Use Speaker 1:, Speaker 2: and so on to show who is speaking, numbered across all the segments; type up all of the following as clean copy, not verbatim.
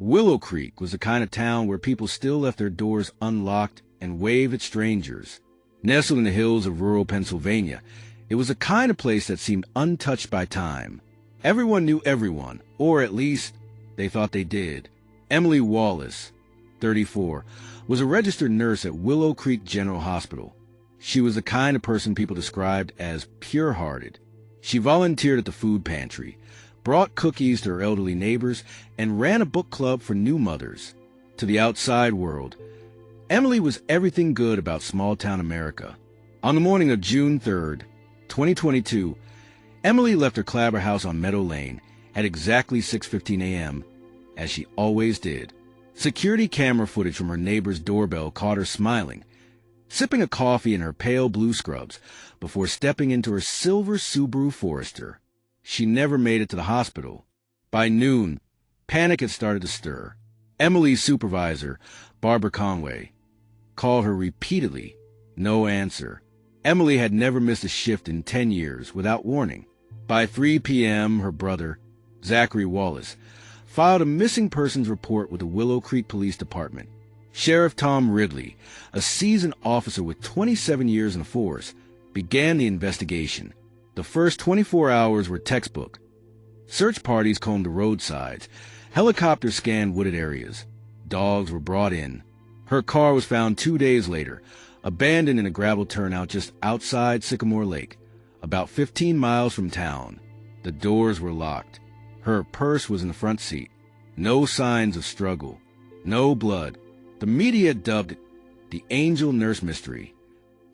Speaker 1: Willow Creek was the kind of town where people still left their doors unlocked and waved at strangers. Nestled in the hills of rural Pennsylvania, it was the kind of place that seemed untouched by time. Everyone knew everyone, or at least they thought they did. Emily Wallace, 34, was a registered nurse at Willow Creek General Hospital. She was the kind of person people described as pure-hearted. She volunteered at the food pantry, brought cookies to her elderly neighbors, and ran a book club for new mothers. To the outside world, Emily was everything good about small-town America. On the morning of June 3rd, 2022, Emily left her Clabber house on Meadow Lane at exactly 6:15 a.m., as she always did. Security camera footage from her neighbor's doorbell caught her smiling, sipping a coffee in her pale blue scrubs before stepping into her silver Subaru Forester. She never made it to the hospital. By noon, panic had started to stir. Emily's supervisor, Barbara Conway, called her repeatedly. No answer. Emily had never missed a shift in 10 years without warning. By 3 p.m., her brother, Zachary Wallace, filed a missing persons report with the Willow Creek Police Department. Sheriff Tom Ridley, a seasoned officer with 27 years in the force, began the investigation. The first 24 hours were textbook. Search parties combed the roadsides. Helicopters scanned wooded areas. Dogs were brought in. Her car was found 2 days later, abandoned in a gravel turnout just outside Sycamore Lake, about 15 miles from town. The doors were locked. Her purse was in the front seat. No signs of struggle. No blood. The media dubbed it the Angel Nurse Mystery.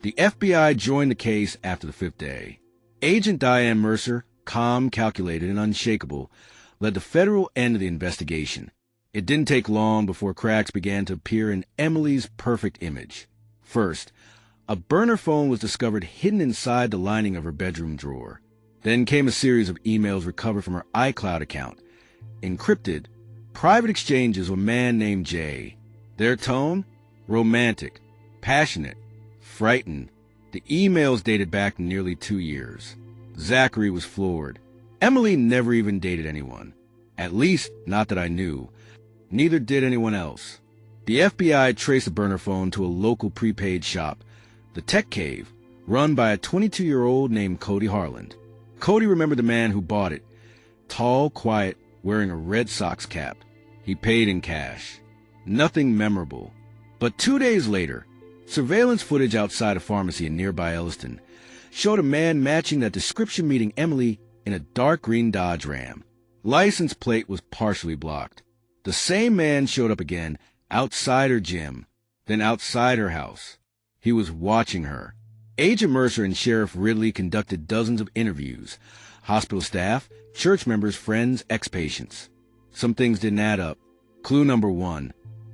Speaker 1: The FBI joined the case after the 5th day. Agent Diane Mercer, calm, calculated, and unshakable, led the federal end of the investigation. It didn't take long before cracks began to appear in Emily's perfect image. First, a burner phone was discovered hidden inside the lining of her bedroom drawer. Then came a series of emails recovered from her iCloud account. Encrypted, private exchanges with a man named Jay. Their tone? Romantic, passionate, frightened. The emails dated back nearly 2 years. Zachary was floored. Emily never even dated anyone. At least, not that I knew. Neither did anyone else. The FBI traced the burner phone to a local prepaid shop, the Tech Cave, run by a 22-year-old named Cody Harland. Cody remembered the man who bought it. Tall, quiet, wearing a Red Sox cap. He paid in cash. Nothing memorable. But 2 days later, surveillance footage outside a pharmacy in nearby Elliston showed a man matching that description meeting Emily in a dark green Dodge Ram. License plate was partially blocked. The same man showed up again outside her gym, then outside her house. He was watching her. Agent Mercer and Sheriff Ridley conducted dozens of interviews. Hospital staff, church members, friends, ex-patients. Some things didn't add up. Clue number 1.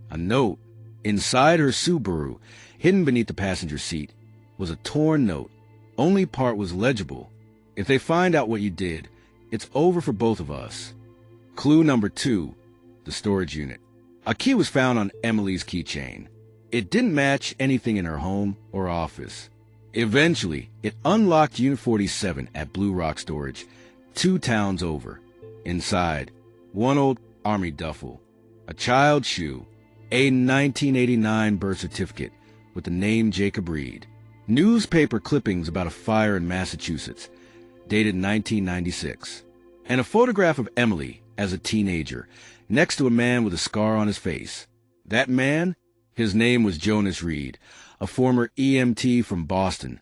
Speaker 1: A note. Inside her Subaru, hidden beneath the passenger seat, was a torn note. Only part was legible. If they find out what you did, it's over for both of us. Clue number 2. The storage unit. A key was found on Emily's keychain. It didn't match anything in her home or office. Eventually, it unlocked Unit 47 at Blue Rock Storage, 2 towns over. Inside, one old army duffel, a child's shoe, a 1989 birth certificate with the name Jacob Reed, newspaper clippings about a fire in Massachusetts, dated 1996, and a photograph of Emily as a teenager next to a man with a scar on his face. That man? His name was Jonas Reed, a former EMT from Boston,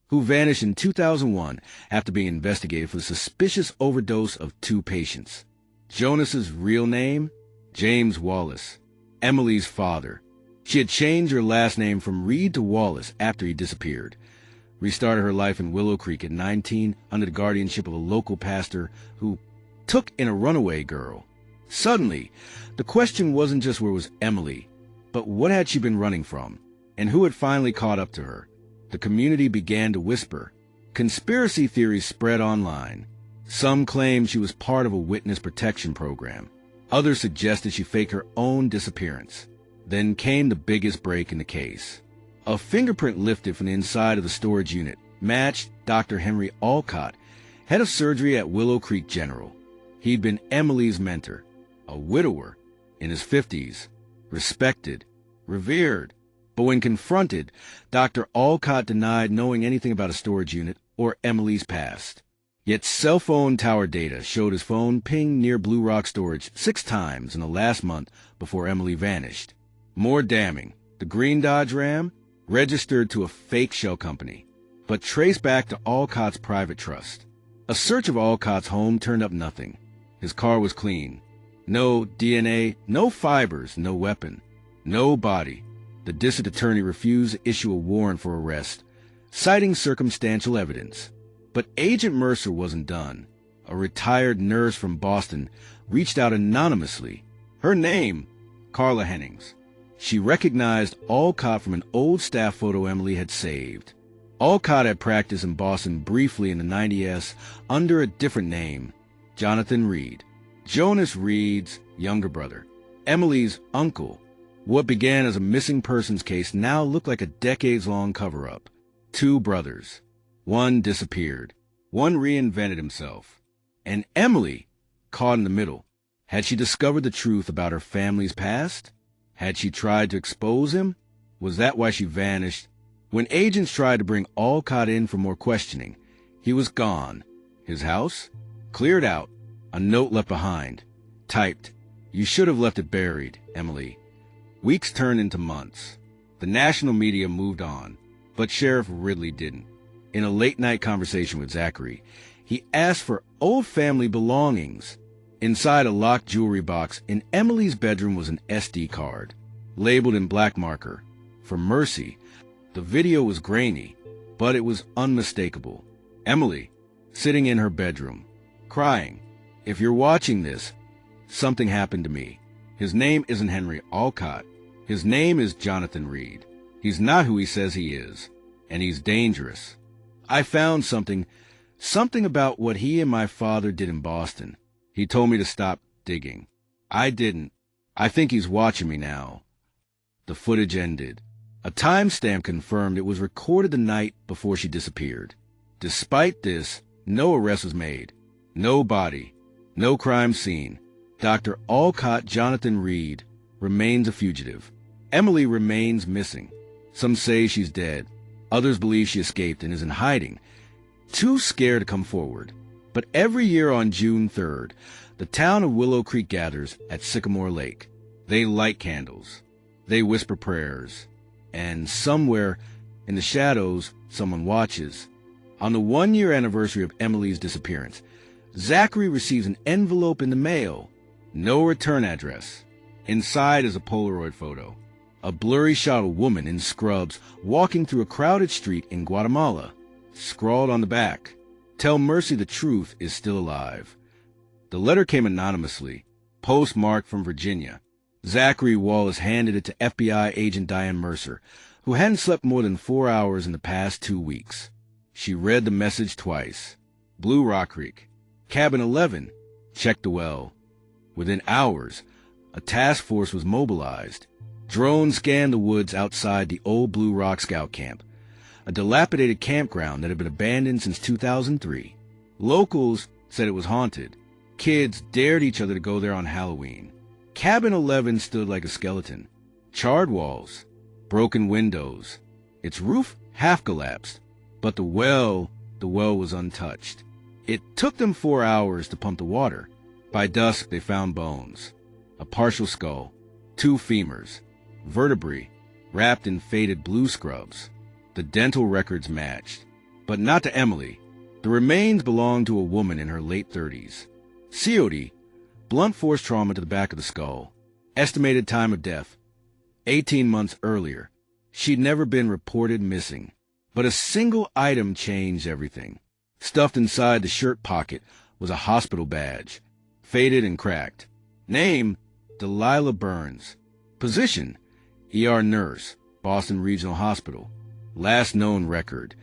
Speaker 1: who vanished in 2001 after being investigated for the suspicious overdose of 2 patients. Jonas's real name? James Wallace, Emily's father. She had changed her last name from Reed to Wallace after he disappeared, restarted her life in Willow Creek at 19 under the guardianship of a local pastor who took in a runaway girl. Suddenly, the question wasn't just where was Emily, but what had she been running from, and who had finally caught up to her. The community began to whisper. Conspiracy theories spread online. Some claimed she was part of a witness protection program. Others suggested she faked her own disappearance. Then came the biggest break in the case. A fingerprint lifted from the inside of the storage unit matched Dr. Henry Alcott, head of surgery at Willow Creek General. He'd been Emily's mentor, a widower, in his 50s, respected, revered. But when confronted, Dr. Alcott denied knowing anything about a storage unit or Emily's past. Yet cell phone tower data showed his phone pinged near Blue Rock storage 6 times in the last month before Emily vanished. More damning, the green Dodge Ram registered to a fake shell company, but traced back to Alcott's private trust. A search of Alcott's home turned up nothing. His car was clean. No DNA, no fibers, no weapon, no body. The district attorney refused to issue a warrant for arrest, citing circumstantial evidence. But Agent Mercer wasn't done. A retired nurse from Boston reached out anonymously. Her name, Carla Hennings. She recognized Alcott from an old staff photo Emily had saved. Alcott had practiced in Boston briefly in the 90s under a different name, Jonathan Reed. Jonas Reed's younger brother, Emily's uncle. What began as a missing persons case now looked like a decades-long cover-up. 2 brothers. One disappeared. One reinvented himself. And Emily, caught in the middle. Had she discovered the truth about her family's past? Had she tried to expose him? Was that why she vanished? When agents tried to bring Alcott in for more questioning, he was gone. His house? Cleared out. A note left behind. Typed, "You should have left it buried, Emily." Weeks turned into months. The national media moved on, but Sheriff Ridley didn't. In a late-night conversation with Zachary, he asked for old family belongings. Inside a locked jewelry box in Emily's bedroom was an SD card, labeled in black marker, "For Mercy." The video was grainy, but it was unmistakable. Emily, sitting in her bedroom, crying, "If you're watching this, something happened to me. His name isn't Henry Alcott. His name is Jonathan Reed. He's not who he says he is, and he's dangerous. I found something about what he and my father did in Boston. He told me to stop digging. I didn't. I think he's watching me now." The footage ended. A timestamp confirmed it was recorded the night before she disappeared. Despite this, no arrest was made. No body. No crime scene. Dr. Alcott Jonathan Reed remains a fugitive. Emily remains missing. Some say she's dead. Others believe she escaped and is in hiding, too scared to come forward. But every year on June 3rd, the town of Willow Creek gathers at Sycamore Lake. They light candles. They whisper prayers. And somewhere in the shadows, someone watches. On the 1-year anniversary of Emily's disappearance, Zachary receives an envelope in the mail. No return address. Inside is a Polaroid photo. A blurry shot of a woman in scrubs walking through a crowded street in Guatemala. Scrawled on the back, "Tell Mercy the truth is still alive." The letter came anonymously, postmarked from Virginia. Zachary Wallace handed it to FBI agent Diane Mercer, who hadn't slept more than 4 hours in the past 2 weeks. She read the message twice. Blue Rock Creek. Cabin 11. Check the well. Within hours, a task force was mobilized. Drones scanned the woods outside the old Blue Rock Scout Camp, a dilapidated campground that had been abandoned since 2003. Locals said it was haunted. Kids dared each other to go there on Halloween. Cabin 11 stood like a skeleton. Charred walls, broken windows. Its roof half collapsed, but the well was untouched. It took them 4 hours to pump the water. By dusk, they found bones. A partial skull, 2 femurs, vertebrae wrapped in faded blue scrubs. The dental records matched, but not to Emily. The remains belonged to a woman in her late 30s. COD, blunt force trauma to the back of the skull. Estimated time of death, 18 months earlier. She'd never been reported missing. But a single item changed everything. Stuffed inside the shirt pocket was a hospital badge, faded and cracked. Name, Delilah Burns. Position, ER nurse, Boston Regional Hospital. Last known record,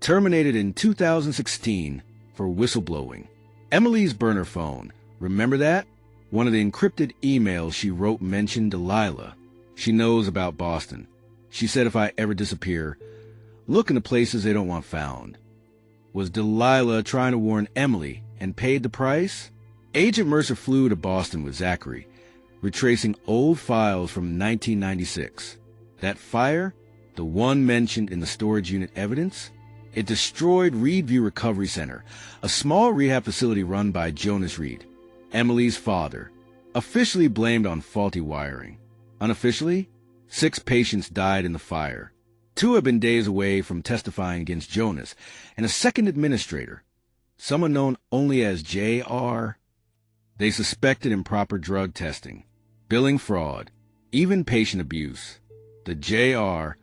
Speaker 1: terminated in 2016 for whistleblowing. Emily's burner phone, remember that? One of the encrypted emails she wrote mentioned Delilah. She knows about Boston. She said if I ever disappear, look in the places they don't want found. Was Delilah trying to warn Emily and paid the price? Agent Mercer flew to Boston with Zachary, retracing old files from 1996. That fire, the one mentioned in the storage unit evidence, it destroyed Reedview Recovery Center, a small rehab facility run by Jonas Reed, Emily's father, officially blamed on faulty wiring. Unofficially, 6 patients died in the fire. 2 have been days away from testifying against Jonas, and a second administrator, someone known only as J.R. They suspected improper drug testing, billing fraud, even patient abuse. The J.R.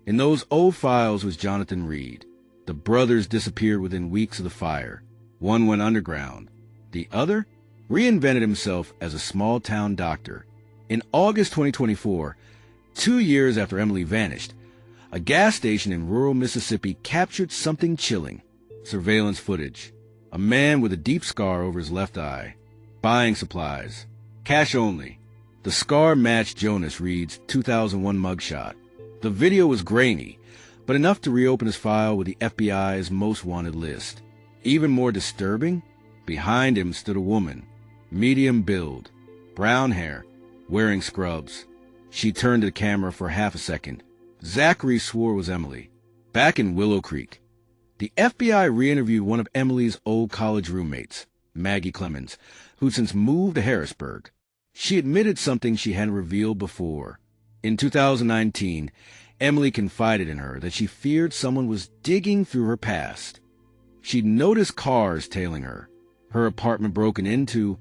Speaker 1: in those old files was Jonathan Reed. The brothers disappeared within weeks of the fire. One went underground. The other reinvented himself as a small-town doctor. In August 2024, 2 years after Emily vanished, a gas station in rural Mississippi captured something chilling. Surveillance footage. A man with a deep scar over his left eye. Buying supplies. Cash only. The scar matched Jonas Reed's 2001 mugshot. The video was grainy, but enough to reopen his file with the FBI's most wanted list. Even more disturbing, behind him stood a woman, medium build, brown hair, wearing scrubs. She turned to the camera for half a second. Zachary swore was Emily. Back in Willow Creek, the FBI re-interviewed one of Emily's old college roommates, Maggie Clemens, who'd since moved to Harrisburg. She admitted something she hadn't revealed before. In 2019, Emily confided in her that she feared someone was digging through her past. She'd noticed cars tailing her, her apartment broken into,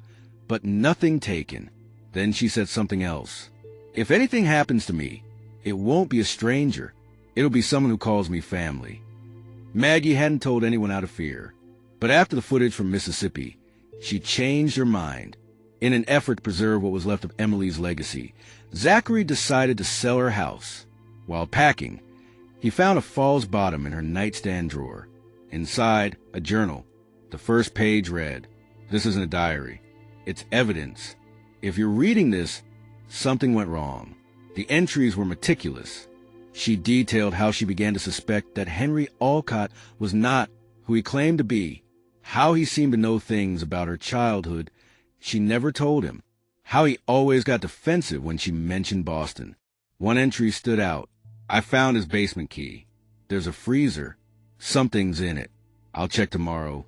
Speaker 1: but nothing taken. Then she said something else. If anything happens to me, it won't be a stranger. It'll be someone who calls me family. Maggie hadn't told anyone out of fear, but after the footage from Mississippi, she changed her mind. In an effort to preserve what was left of Emily's legacy, Zachary decided to sell her house. While packing, he found a false bottom in her nightstand drawer. Inside, a journal. The first page read, "This isn't a diary. It's evidence. If you're reading this, something went wrong." The entries were meticulous. She detailed how she began to suspect that Henry Alcott was not who he claimed to be, how he seemed to know things about her childhood she never told him, how he always got defensive when she mentioned Boston. One entry stood out. "I found his basement key. There's a freezer. Something's in it. I'll check tomorrow."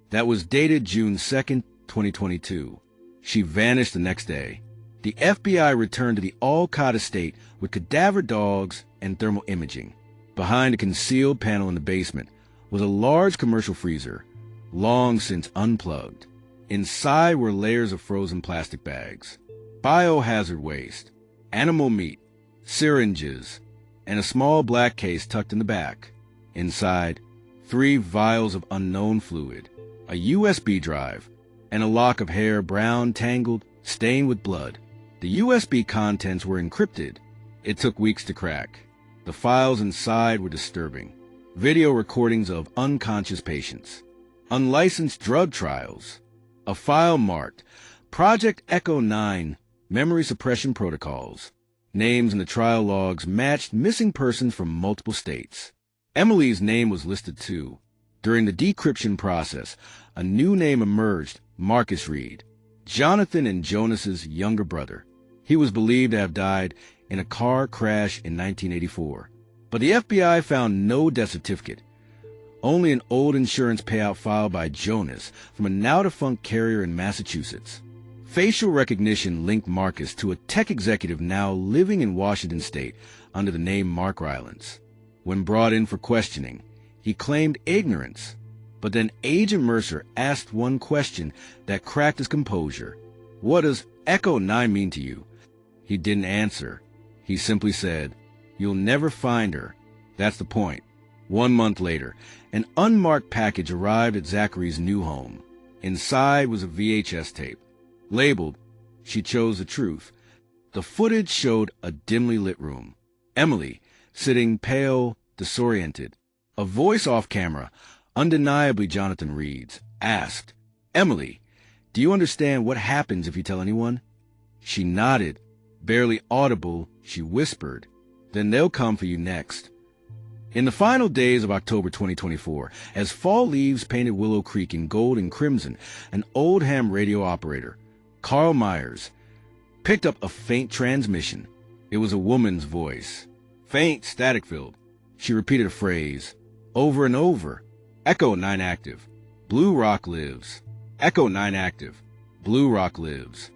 Speaker 1: That was dated June 2nd, 2022. She vanished the next day. The FBI returned to the Alcott estate with cadaver dogs and thermal imaging. Behind a concealed panel in the basement was a large commercial freezer, long since unplugged. Inside were layers of frozen plastic bags, biohazard waste, animal meat, syringes, and a small black case tucked in the back. Inside, 3 vials of unknown fluid, a USB drive, and a lock of hair brown, tangled, stained with blood. The USB contents were encrypted. It took weeks to crack. The files inside were disturbing. Video recordings of unconscious patients, unlicensed drug trials, a file marked Project Echo 9 Memory Suppression Protocols. Names in the trial logs matched missing persons from multiple states. Emily's name was listed too. During the decryption process, a new name emerged, Marcus Reed, Jonathan and Jonas's younger brother. He was believed to have died in a car crash in 1984. But the FBI found no death certificate, only an old insurance payout filed by Jonas from a now-defunct carrier in Massachusetts. Facial recognition linked Marcus to a tech executive now living in Washington state under the name Mark Rylance. When brought in for questioning, he claimed ignorance. But then Agent Mercer asked one question that cracked his composure. "What does Echo 9 mean to you?" He didn't answer. He simply said, "You'll never find her. That's the point." 1 month later, an unmarked package arrived at Zachary's new home. Inside was a VHS tape. Labeled, "She Chose the Truth." The footage showed a dimly lit room. Emily, sitting pale, disoriented. A voice off camera, undeniably Jonathan Reed's, asked, "Emily, do you understand what happens if you tell anyone?" She nodded. Barely audible, she whispered, "Then they'll come for you next." In the final days of October 2024, as fall leaves painted Willow Creek in gold and crimson, an old ham radio operator, Carl Myers, picked up a faint transmission. It was a woman's voice. Faint, static-filled. She repeated a phrase, over and over. Echo 9 active. Blue Rock lives. Echo 9 active. Blue Rock lives.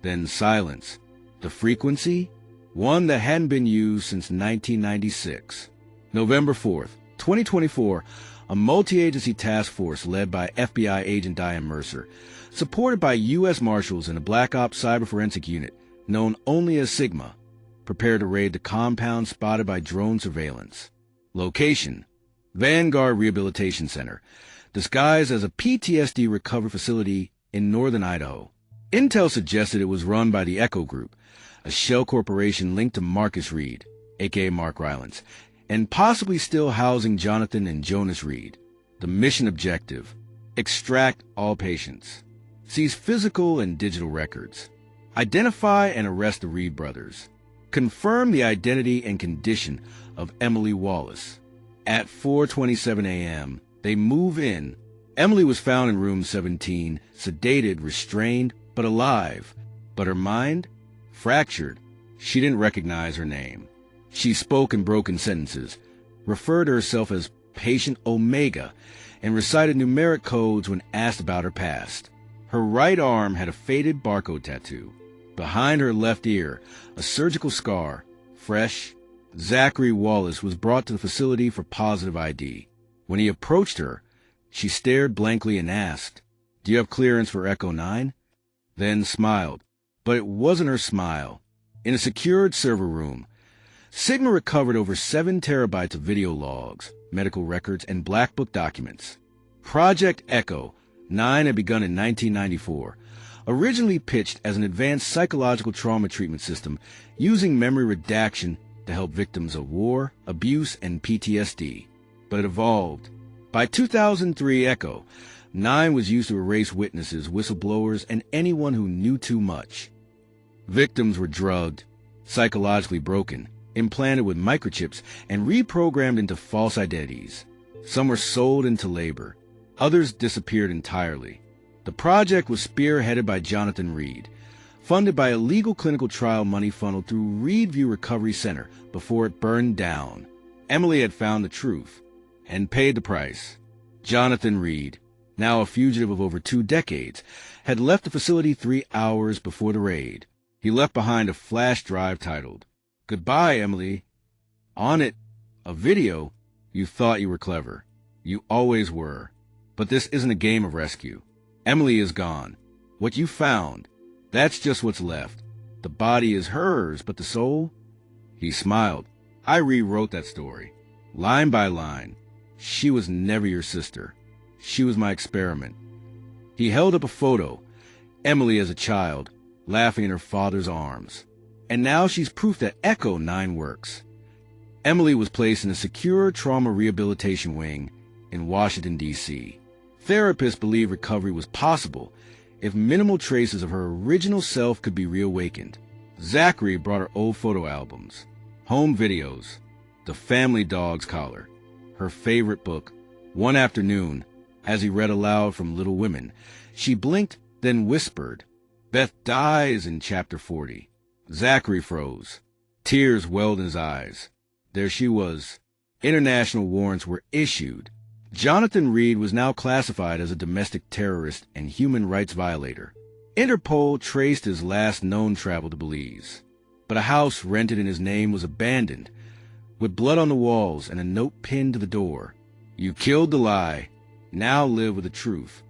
Speaker 1: Then silence. The frequency? One that hadn't been used since 1996. November 4th, 2024, a multi-agency task force led by FBI agent Diane Mercer, supported by U.S. Marshals and a Black Ops cyber forensic unit known only as Sigma, prepared to raid the compound spotted by drone surveillance. Location: Vanguard Rehabilitation Center, disguised as a PTSD recovery facility in northern Idaho. Intel suggested it was run by the Echo Group, a shell corporation linked to Marcus Reed, a.k.a. Mark Rylance, and possibly still housing Jonathan and Jonas Reed. The mission objective: extract all patients, seize physical and digital records, identify and arrest the Reed brothers, confirm the identity and condition of Emily Wallace. At 4:27 a.m., they move in. Emily was found in room 17, sedated, restrained, but alive. But her mind? Fractured. She didn't recognize her name. She spoke in broken sentences, referred to herself as Patient Omega, and recited numeric codes when asked about her past. Her right arm had a faded barcode tattoo. Behind her left ear, a surgical scar, fresh. Zachary Wallace was brought to the facility for positive ID. When he approached her, she stared blankly and asked, "Do you have clearance for Echo 9? Then smiled. But it wasn't her smile. In a secured server room, Sigma recovered over 7 terabytes of video logs, medical records, and Black Book documents. Project Echo 9 had begun in 1994, originally pitched as an advanced psychological trauma treatment system using memory redaction to help victims of war, abuse, and PTSD. But it evolved. By 2003, Echo 9 was used to erase witnesses, whistleblowers, and anyone who knew too much. Victims were drugged, psychologically broken, implanted with microchips, and reprogrammed into false identities. Some were sold into labor. Others disappeared entirely. The project was spearheaded by Jonathan Reed, funded by a legal clinical trial money funneled through Reedview Recovery Center before it burned down. Emily had found the truth and paid the price. Jonathan Reed, now a fugitive of over 2 decades, had left the facility 3 hours before the raid. He left behind a flash drive titled, "Goodbye, Emily." On it, a video. You thought you were clever. You always were. But this isn't a game of rescue. Emily is gone. What you found, that's just what's left. The body is hers, but the soul? He smiled. I rewrote that story, line by line. She was never your sister. She was my experiment. He held up a photo, Emily as a child, laughing in her father's arms. And now she's proof that Echo 9 works. Emily was placed in a secure trauma rehabilitation wing in Washington, D.C. Therapists believed recovery was possible if minimal traces of her original self could be reawakened. Zachary brought her old photo albums, home videos, the family dog's collar, her favorite book. One afternoon, as he read aloud from Little Women, she blinked, then whispered, "Beth dies in chapter 40. Zachary froze. Tears welled in his eyes. There she was. International warrants were issued. Jonathan Reed was now classified as a domestic terrorist and human rights violator. Interpol traced his last known travel to Belize. But a house rented in his name was abandoned, with blood on the walls and a note pinned to the door. You killed the lie. Now live with the truth.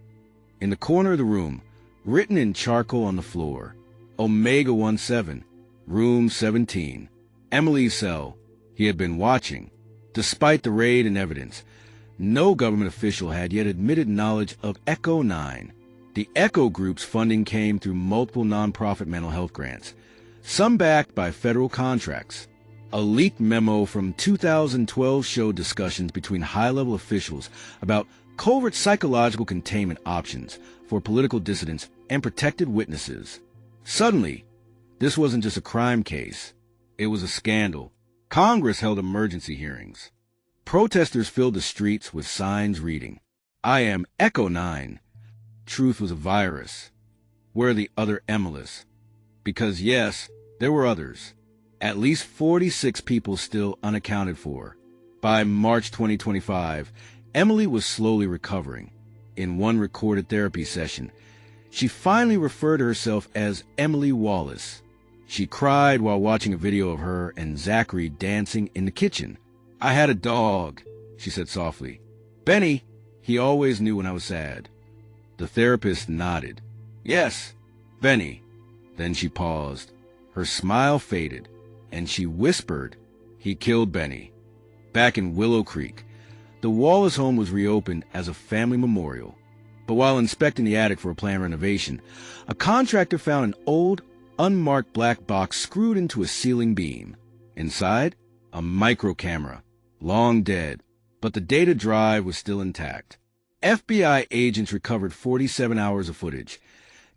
Speaker 1: In the corner of the room, written in charcoal on the floor, Omega 17, room 17, Emily's cell. He had been watching. Despite the raid and evidence, no government official had yet admitted knowledge of Echo 9. The Echo Group's funding came through multiple nonprofit mental health grants, some backed by federal contracts. A leaked memo from 2012 showed discussions between high-level officials about covert psychological containment options for political dissidents and protected witnesses. Suddenly, this wasn't just a crime case. It was a scandal. Congress held emergency hearings. Protesters filled the streets with signs reading, "I am Echo 9. Truth was a virus. Where are the other Emilys?" Because yes, there were others. At least 46 people still unaccounted for. By March 2025, Emily was slowly recovering. In one recorded therapy session, she finally referred to herself as Emily Wallace. She cried while watching a video of her and Zachary dancing in the kitchen. "I had a dog," she said softly. "Benny, he always knew when I was sad." The therapist nodded. "Yes, Benny." Then she paused. Her smile faded, and she whispered, "He killed Benny." Back in Willow Creek, the Wallace home was reopened as a family memorial. But while inspecting the attic for a planned renovation, a contractor found an old, unmarked black box screwed into a ceiling beam. Inside, a micro camera, long dead, but the data drive was still intact. FBI agents recovered 47 hours of footage,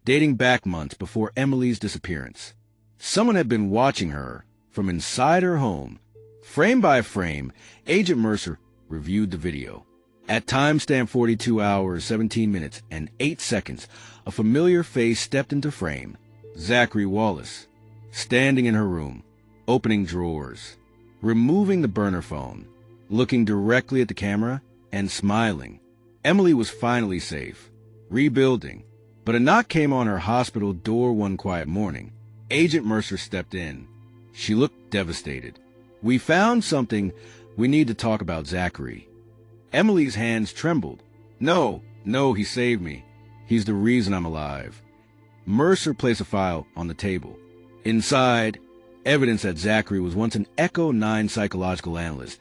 Speaker 1: dating back months before Emily's disappearance. Someone had been watching her from inside her home. Frame by frame, Agent Mercer reviewed the video. At timestamp 42 hours, 17 minutes, and 8 seconds, a familiar face stepped into frame. Zachary Wallace, standing in her room, opening drawers, removing the burner phone, looking directly at the camera, and smiling. Emily was finally safe, rebuilding. But a knock came on her hospital door one quiet morning. Agent Mercer stepped in. She looked devastated. "We found something. We need to talk about Zachary." Emily's hands trembled. No, he saved me. He's the reason I'm alive." Mercer placed a file on the table. Inside, evidence that Zachary was once an Echo 9 psychological analyst,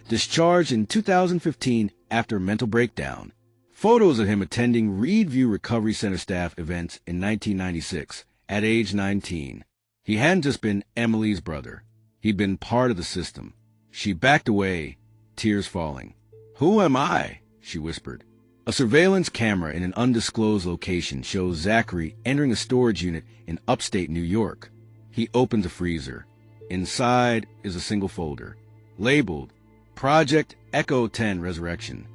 Speaker 1: discharged in 2015 after a mental breakdown. Photos of him attending Reedview Recovery Center staff events in 1996, at age 19. He hadn't just been Emily's brother. He'd been part of the system. She backed away, tears falling. "Who am I?" she whispered. A surveillance camera in an undisclosed location shows Zachary entering a storage unit in upstate New York. He opens a freezer. Inside is a single folder, labeled Project Echo 10 Resurrection.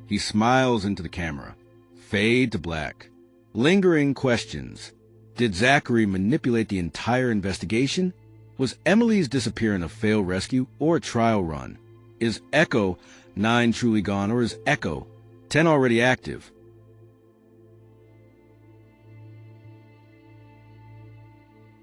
Speaker 1: He smiles into the camera. Fade to black. Lingering questions. Did Zachary manipulate the entire investigation? Was Emily's disappearance a failed rescue or a trial run? Is Echo 9 truly gone, or is Echo 10 already active?